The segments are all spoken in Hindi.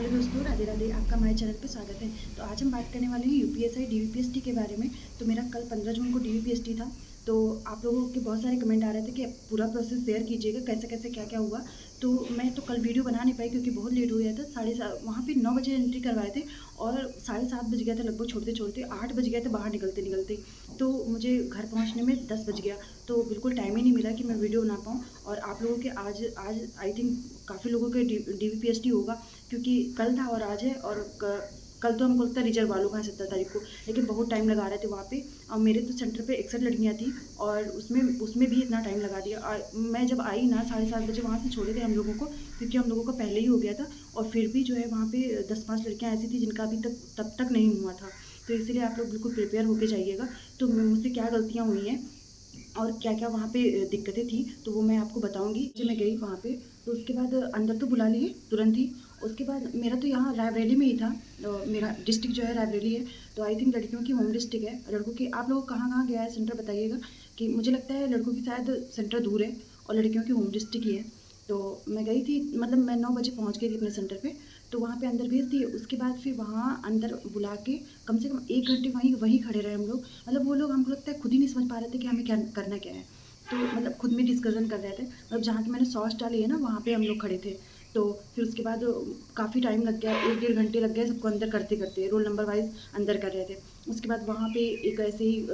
हेलो दोस्तों, राधे राधे। आपका हमारे चैनल पे स्वागत है। तो आज हम बात करने वाले हैं यूपीएसआई डीवीपीएसटी के बारे में। तो मेरा कल 15 जून को डीवीपीएसटी था। तो आप लोगों के बहुत सारे कमेंट आ रहे थे कि पूरा प्रोसेस शेयर कीजिएगा, कैसे कैसे क्या क्या हुआ। तो मैं तो कल वीडियो बना नहीं पाई क्योंकि बहुत लेट हो गया था। 7:30 वहाँ पे 9 बजे एंट्री करवाए थे और 7:30 बज गया था लगभग, छोड़ते छोड़ते 8 बज गया था बाहर निकलते निकलते। तो मुझे घर पहुँचने में 10 बज गया। तो बिल्कुल टाइम ही नहीं मिला कि मैं वीडियो बना पाऊँ। और आप लोगों के आज आज आई थिंक काफ़ी लोगों के डीवीपीएसटी होगा क्योंकि कल था और आज है। और कल तो हमको लगता है रिजर्व वालों का है 17 तारीख को, लेकिन बहुत टाइम लगा रहे थे वहाँ पे। और मेरे तो सेंटर पे 61 लड़कियाँ थी और उसमें भी इतना टाइम लगा दिया। मैं जब आई ना 7:30 बजे वहाँ से छोड़े थे हम लोगों को, क्योंकि हम लोगों का पहले ही हो गया था। और फिर भी जो है वहाँ पे 10-5 लड़कियाँ ऐसी थी जिनका अभी तक तब तक नहीं हुआ था। तो इसलिए आप लोग बिल्कुल प्रिपेयर होके जाइएगा। तो मुझसे क्या गलतियाँ हुई हैं और क्या क्या वहाँ पे दिक्कतें थी तो वो मैं आपको बताऊँगी। जब मैं गई वहाँ पे तो उसके बाद अंदर तो बुला लिए तुरंत ही। उसके बाद मेरा तो यहाँ रायबरेली में ही था। मेरा डिस्ट्रिक्ट जो है रायबरेली है। तो आई थिंक लड़कियों की होम डिस्ट्रिक्ट है। लड़कों की आप लोग कहाँ कहाँ गया है सेंटर बताइएगा। कि मुझे लगता है लड़कों की शायद सेंटर दूर है और लड़कियों की होम डिस्ट्रिक्ट ही है। तो मैं गई थी, मतलब मैं 9 बजे पहुँच गई थी अपने सेंटर पे। तो वहाँ पे अंदर भेज दिए। उसके बाद फिर वहाँ अंदर बुला के कम से कम 1 घंटे वहीं खड़े रहे हम लोग। मतलब वो लोग हमको लगता है खुद ही नहीं समझ पा रहे थे कि हमें क्या करना क्या है। तो मतलब खुद में डिस्कशन कर रहे थे। मतलब जहाँ की मैंने सॉस डाली है ना वहाँ पे हम लोग खड़े थे। तो फिर उसके बाद काफ़ी टाइम लग गया, 1-1.5 घंटे लग गए सबको अंदर करते करते। रोल नंबर वाइज अंदर कर रहे थे। उसके बाद वहाँ पे एक ऐसे ही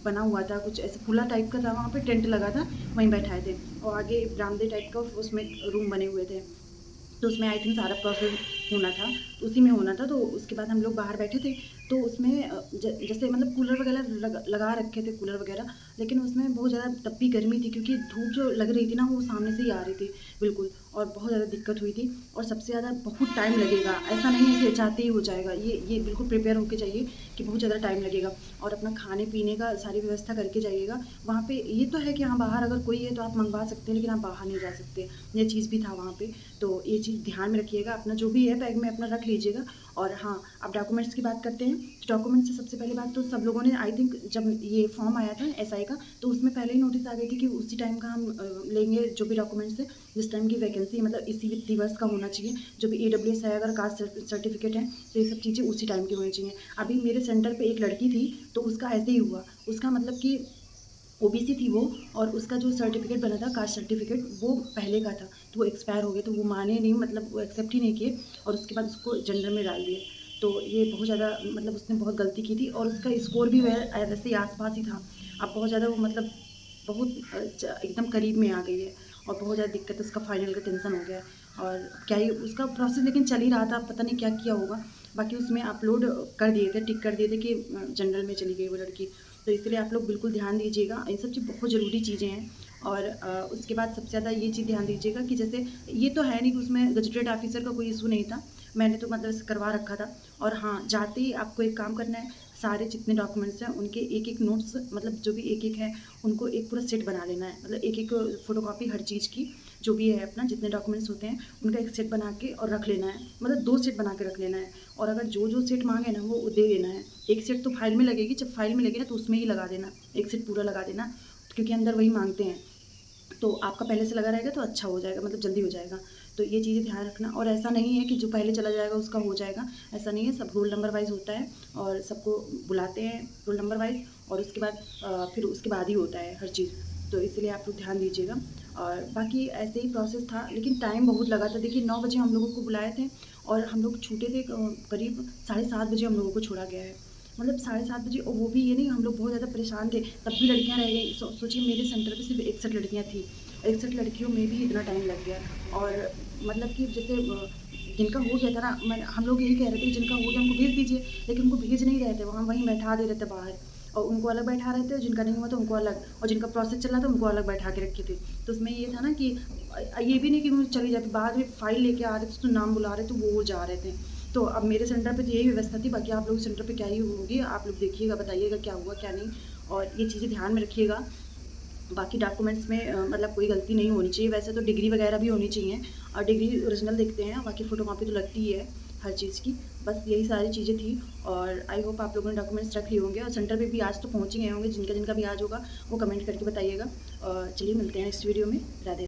बना हुआ था, कुछ ऐसे खुला टाइप का था, वहाँ पे टेंट लगा था, वहीं बैठाए थे। और आगे बरामदे टाइप का उसमें रूम बने हुए थे। तो उसमें आई थिंक सारा प्रोसेस होना था, तो उसी में होना था। तो उसके बाद हम लोग बाहर बैठे थे। तो उसमें जैसे मतलब कूलर वगैरह लगा रखे थे, कूलर वगैरह। लेकिन उसमें बहुत ज़्यादा तपी गर्मी थी क्योंकि धूप जो लग रही थी ना वो सामने से ही आ रही थी बिल्कुल। और बहुत ज़्यादा दिक्कत हुई थी। और सबसे ज़्यादा बहुत टाइम लगेगा, ऐसा नहीं है कि चाहते ही हो जाएगा। ये बिल्कुल प्रिपेयर होके जाइए कि बहुत ज़्यादा टाइम लगेगा। और अपना खाने पीने का सारी व्यवस्था करके जाइएगा। वहाँ पे ये तो है कि हाँ बाहर अगर कोई है तो आप मंगवा सकते हैं, लेकिन आप बाहर नहीं जा सकते। ये चीज़ भी था वहाँ पे। तो ये चीज़ ध्यान में रखिएगा। अपना जो भी है बैग में अपना रख लीजिएगा। और हाँ, अब डॉक्यूमेंट्स की बात करते हैं। तो डॉक्यूमेंट्स से सबसे पहली बात तो सब लोगों ने आई थिंक जब ये फॉर्म आया था एसआई का तो उसमें पहले ही नोटिस आ गई थी कि उसी टाइम का हम लेंगे जो भी डॉक्यूमेंट्स है जिस टाइम की वैकेंसी, मतलब इसी वित्तीय वर्ष का होना चाहिए। जो भी ईडब्ल्यूएस है, अगर कास्ट सर्टिफिकेट है तो ये सब चीज़ें उसी टाइम की होनी चाहिए। अभी मेरे सेंटर पर एक लड़की थी तो उसका ऐसे ही हुआ। उसका मतलब कि ओबीसी थी वो। और उसका जो सर्टिफिकेट बना था कास्ट सर्टिफिकेट वो पहले का था, तो वो एक्सपायर हो गया। तो वो माने नहीं, मतलब वो एक्सेप्ट ही नहीं किए। और उसके बाद उसको जनरल में डाल दिए। तो ये बहुत ज़्यादा, मतलब उसने बहुत गलती की थी। और उसका स्कोर भी वैसे ही आस-पास ही था। अब बहुत ज़्यादा वो मतलब बहुत एकदम करीब में आ गई है। और बहुत ज़्यादा दिक्कत है, उसका फाइनल का टेंशन हो गया है। और क्या ही उसका प्रोसेस लेकिन चल ही रहा था, पता नहीं क्या किया होगा। बाकी उसमें अपलोड कर दिए थे, टिक कर दिए थे कि जनरल में चली गई वो लड़की। तो इसलिए आप लोग बिल्कुल ध्यान दीजिएगा, ये सब चीज़ बहुत ज़रूरी चीज़ें हैं। और उसके बाद सबसे ज़्यादा ये चीज़ ध्यान दीजिएगा कि जैसे ये तो है नहीं कि उसमें गजेटेड ऑफिसर का कोई इशू नहीं था। मैंने तो मतलब इसे करवा रखा था। और हाँ, जाते ही आपको एक काम करना है, सारे जितने डॉक्यूमेंट्स हैं उनके एक-एक नोट्स, मतलब जो भी एक-एक है उनको एक पूरा सेट बना लेना है। मतलब एक-एक फ़ोटोकॉपी हर चीज़ की, जो भी है अपना जितने डॉक्यूमेंट्स होते हैं उनका एक सेट बना के और रख लेना है। मतलब 2 सेट बना के रख लेना है। और अगर जो सेट माँगे ना वो दे देना है। एक सेट तो फाइल में लगेगी, जब फाइल में लगे ना तो उसमें ही लगा देना, एक सेट पूरा लगा देना, क्योंकि अंदर वही माँगते हैं। तो आपका पहले से लगा रहेगा तो अच्छा हो जाएगा, मतलब जल्दी हो जाएगा। तो ये चीज़ें ध्यान रखना। और ऐसा नहीं है कि जो पहले चला जाएगा उसका हो जाएगा, ऐसा नहीं है। सब रोल नंबर वाइज़ होता है और सबको बुलाते हैं रोल नंबर वाइज़। और उसके बाद फिर उसके बाद ही होता है हर चीज़। तो इसलिए आप लोग ध्यान दीजिएगा। और बाकी ऐसे ही प्रोसेस था, लेकिन टाइम बहुत लगा था। देखिए 9 बजे हम लोगों को बुलाए थे और हम लोग छूटे थे करीब 7:30 बजे हम लोगों को छोड़ा गया है। मतलब 7:30 बजे। और वो भी ये नहीं, हम लोग बहुत ज़्यादा परेशान थे, तब भी लड़कियाँ रह गई। सोचिए मेरे सेंटर पे सिर्फ 61 लड़कियाँ थी। 61 लड़कियों में भी इतना टाइम लग गया। और मतलब कि जैसे जिनका हो गया था ना, हम लोग यही कह रहे थे कि जिनका हो गया उनको भेज दीजिए, लेकिन उनको भेज नहीं रहे थे, वहाँ वहीं बैठा दे रहे थे बाहर। और उनको अलग बैठा रहे थे, और जिनका नहीं हुआ था उनको अलग, और जिनका प्रोसेस चल रहा था उनको अलग बैठा के रखे थे। तो उसमें ये था ना कि ये भी नहीं कि वो चली जाती, बाद में फाइल लेके आ रहे थे तो नाम बुला रहे थे, वो जा रहे थे। तो अब मेरे सेंटर पे तो यही व्यवस्था थी। बाकी आप लोग सेंटर पे क्या ही होगी, आप लोग देखिएगा, बताइएगा क्या हुआ क्या नहीं। और ये चीज़ें ध्यान में रखिएगा। बाकी डॉक्यूमेंट्स में मतलब कोई गलती नहीं होनी चाहिए। वैसे तो डिग्री वगैरह भी होनी चाहिए, और डिग्री ओरिजिनल देखते हैं, बाकी फ़ोटोकॉपी तो लगती ही है हर चीज़ की। बस यही सारी चीज़ें थी। और आई होप आप लोगों ने डॉक्यूमेंट्स रख लिए होंगे, और सेंटर पे भी आज तो पहुँच ही गए होंगे। जिनका जिनका भी आज होगा वो कमेंट करके बताइएगा। और चलिए मिलते हैं नेक्स्ट वीडियो में। राधे।